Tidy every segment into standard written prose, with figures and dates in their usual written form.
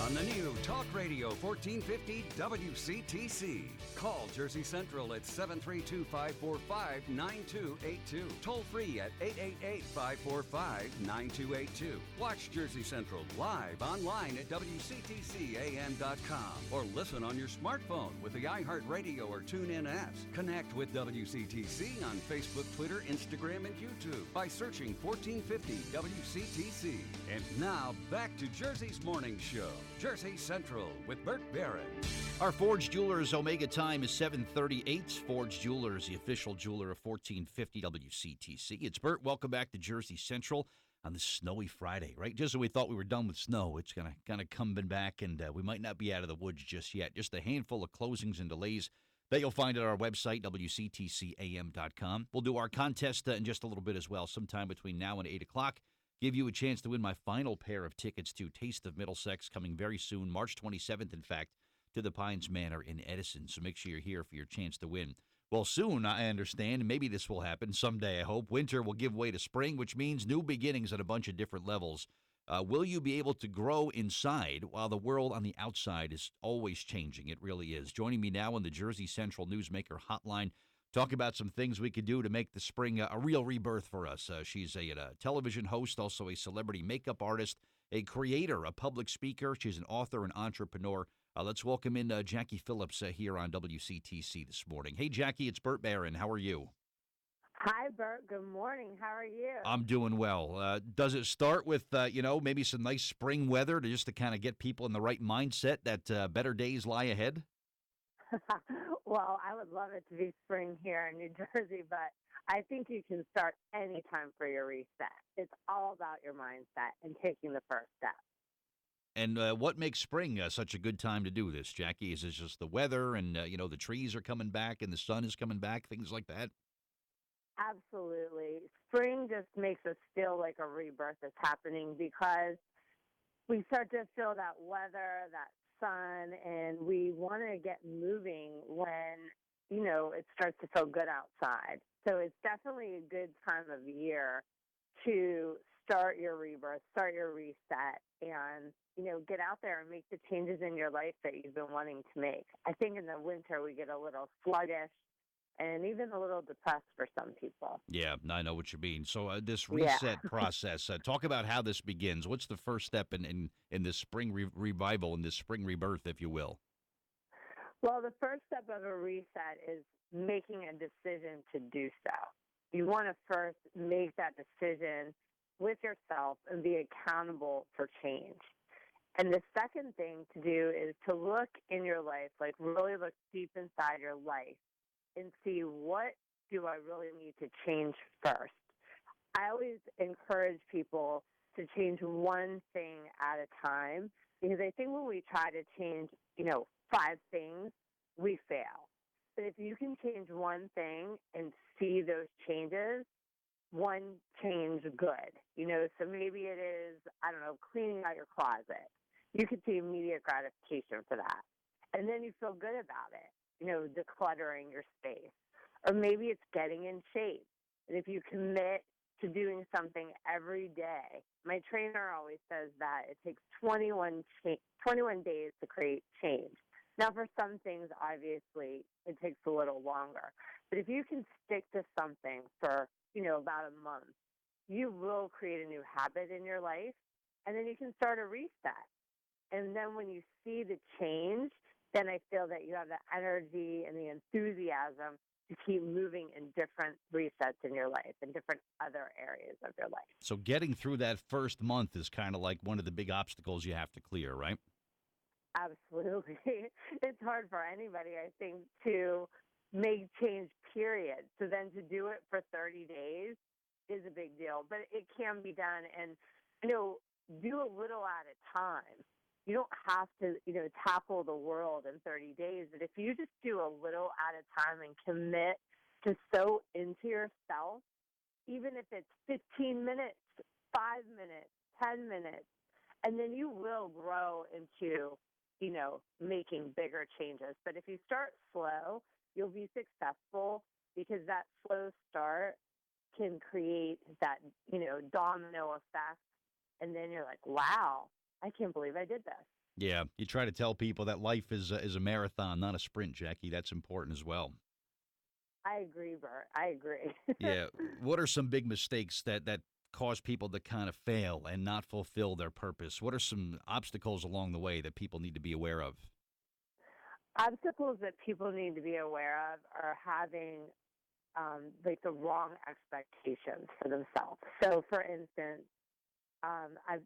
on the new Talk Radio 1450 WCTC. Call Jersey Central at 732-545-9282. Toll free at 888-545-9282. Watch Jersey Central live online at WCTCAM.com or listen on your smartphone with the iHeartRadio or TuneIn apps. Connect with WCTC on Facebook, Twitter, Instagram, and YouTube by searching 1450 WCTC. And now, back to Jersey's Morning Show, Jersey Central with Bert Barron. Our Forge Jewelers Omega time is 7:38. Forge Jewelers, the official jeweler of 1450 WCTC. It's Bert. Welcome back to Jersey Central on this snowy Friday, right? Just when we thought we were done with snow, it's going to kind of come back, and we might not be out of the woods just yet. Just a handful of closings and delays that you'll find at our website, WCTCAM.com. We'll do our contest in just a little bit as well, sometime between now and 8 o'clock. Give you a chance to win my final pair of tickets to Taste of Middlesex, coming very soon, March 27th, in fact, to the Pines Manor in Edison. So make sure you're here for your chance to win. Well, soon, I understand, and maybe this will happen someday, I hope, winter will give way to spring, which means new beginnings at a bunch of different levels. Will you be able to grow inside while the world on the outside is always changing? It really is. Joining me now on the Jersey Central Newsmaker Hotline, talk about some things we could do to make the spring a real rebirth for us. She's a television host, also a celebrity makeup artist, a creator, a public speaker. She's an author and entrepreneur. Let's welcome in Jacqui Phillips here on WCTC this morning. Hey, Jacqui, it's Bert Barron. How are you? Hi, Bert. Good morning. How are you? I'm doing well. Does it start with, maybe some nice spring weather to kind of get people in the right mindset that better days lie ahead? Well, I would love it to be spring here in New Jersey, but I think you can start any time for your reset. It's all about your mindset and taking the first step. And what makes spring such a good time to do this, Jacqui? Is it just the weather and, the trees are coming back and the sun is coming back, things like that? Absolutely. Spring just makes us feel like a rebirth is happening because we start to feel that weather, that sun, and we want to get moving when, it starts to feel good outside. So it's definitely a good time of year to start your rebirth, start your reset, and, get out there and make the changes in your life that you've been wanting to make. I think in the winter we get a little sluggish and even a little depressed for some people. Yeah, I know what you mean. So this reset process, talk about how this begins. What's the first step in this spring revival, in this spring rebirth, if you will? Well, the first step of a reset is making a decision to do so. You want to first make that decision with yourself and be accountable for change. And the second thing to do is to look in your life, like really look deep inside your life and see, what do I really need to change first? I always encourage people to change one thing at a time, because I think when we try to change, 5 things, we fail. But if you can change one thing and see those changes, one change good. So maybe it is, cleaning out your closet. You could see immediate gratification for that. And then you feel good about it. Decluttering your space. Or maybe it's getting in shape. And if you commit to doing something every day, my trainer always says that it takes 21 days to create change. Now, for some things, obviously, it takes a little longer. But if you can stick to something for, about a month, you will create a new habit in your life, and then you can start a reset. And then when you see the change, then I feel that you have the energy and the enthusiasm to keep moving in different resets in your life and different other areas of your life. So getting through that first month is kind of like one of the big obstacles you have to clear, right? Absolutely. It's hard for anybody, I think, to make change, period. So then to do it for 30 days is a big deal. But it can be done. And, do a little at a time. You don't have to, tackle the world in 30 days. But if you just do a little at a time and commit to sow into yourself, even if it's 15 minutes, 5 minutes, 10 minutes, and then you will grow into, making bigger changes. But if you start slow, you'll be successful, because that slow start can create that, domino effect. And then you're like, wow, I can't believe I did this. Yeah, you try to tell people that life is a marathon, not a sprint, Jackie. That's important as well. I agree, Bert. I agree. Yeah. What are some big mistakes that cause people to kind of fail and not fulfill their purpose? What are some obstacles along the way that people need to be aware of? Obstacles that people need to be aware of are having like the wrong expectations for themselves. So, for instance, I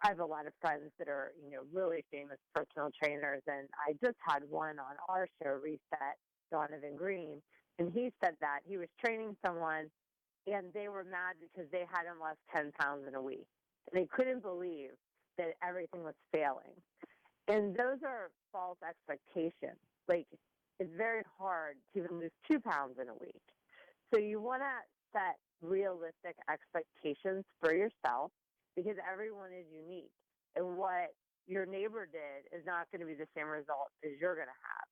have a lot of friends that are really famous personal trainers, and I just had one on our show, Reset, Donovan Green, and he said that he was training someone, and they were mad because they hadn't lost 10 pounds in a week. They couldn't believe that everything was failing, and those are false expectations. Like, it's very hard to even lose 2 pounds in a week. So you want to set realistic expectations for yourself because everyone is unique. And what your neighbor did is not going to be the same result as you're going to have.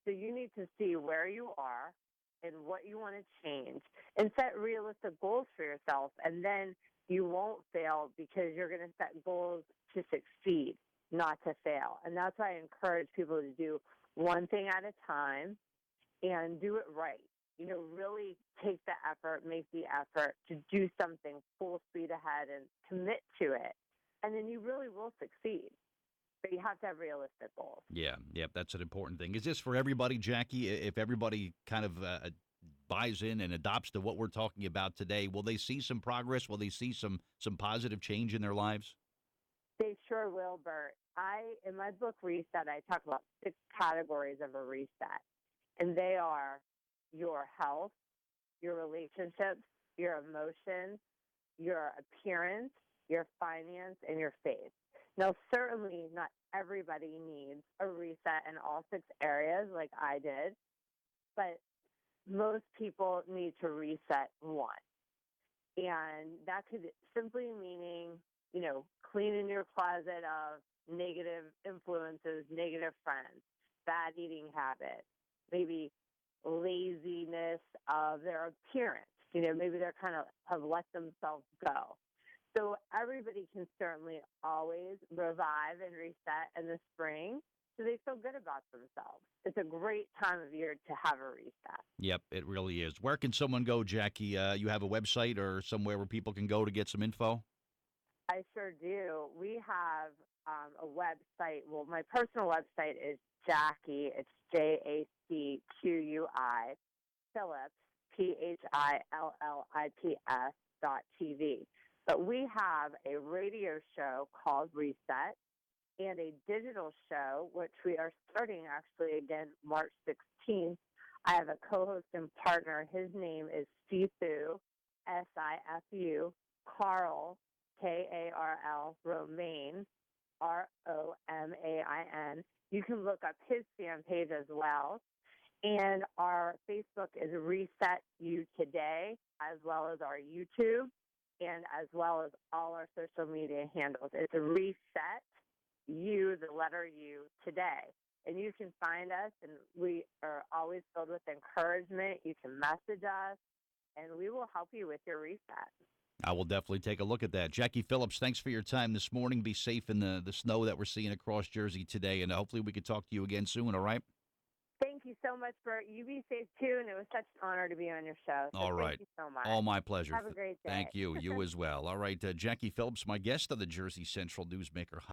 So you need to see where you are and what you want to change and set realistic goals for yourself. And then you won't fail because you're going to set goals to succeed, not to fail. And that's why I encourage people to do one thing at a time and do it right. Really take the effort, make the effort to do something full speed ahead and commit to it. And then you really will succeed. But you have to have realistic goals. Yeah, that's an important thing. Is this for everybody, Jackie? If everybody kind of buys in and adopts to what we're talking about today, will they see some progress? Will they see some positive change in their lives? They sure will, Bert. In my book, Reset, I talk about 6 categories of a reset. And they are your health, your relationships, your emotions, your appearance, your finance, and your faith. Now, certainly not everybody needs a reset in all 6 areas like I did, but most people need to reset one. And that could simply meaning, cleaning your closet of negative influences, negative friends, bad eating habits, maybe laziness of their appearance. Maybe they're kind of have let themselves go. So everybody can certainly always revive and reset in the spring so they feel good about themselves. It's a great time of year to have a reset. Yep, it really is. Where can someone go, Jackie? You have a website or somewhere where people can go to get some info? I sure do. We have a website. Well, my personal website is Jacqui. It's JACQUI Phillips PHILLIPS.TV. But we have a radio show called Reset and a digital show, which we are starting actually again March 16th. I have a co-host and partner. His name is Sifu, Sifu, Carl, Karl, Romain, Romain. You can look up his fan page as well. And our Facebook is Reset You Today, as well as our YouTube, and as well as all our social media handles. It's Reset You, the letter U, Today. And you can find us, and we are always filled with encouragement. You can message us, and we will help you with your reset. I will definitely take a look at that. Jacqui Phillips, thanks for your time this morning. Be safe in the snow that we're seeing across Jersey today, and hopefully we can talk to you again soon, all right? Thank you so much, Bert. You be safe, too, and it was such an honor to be on your show. So All right. Thank you so much. All my pleasure. Have a great day. Thank you. You as well. All right, Jacqui Phillips, my guest of the Jersey Central Newsmaker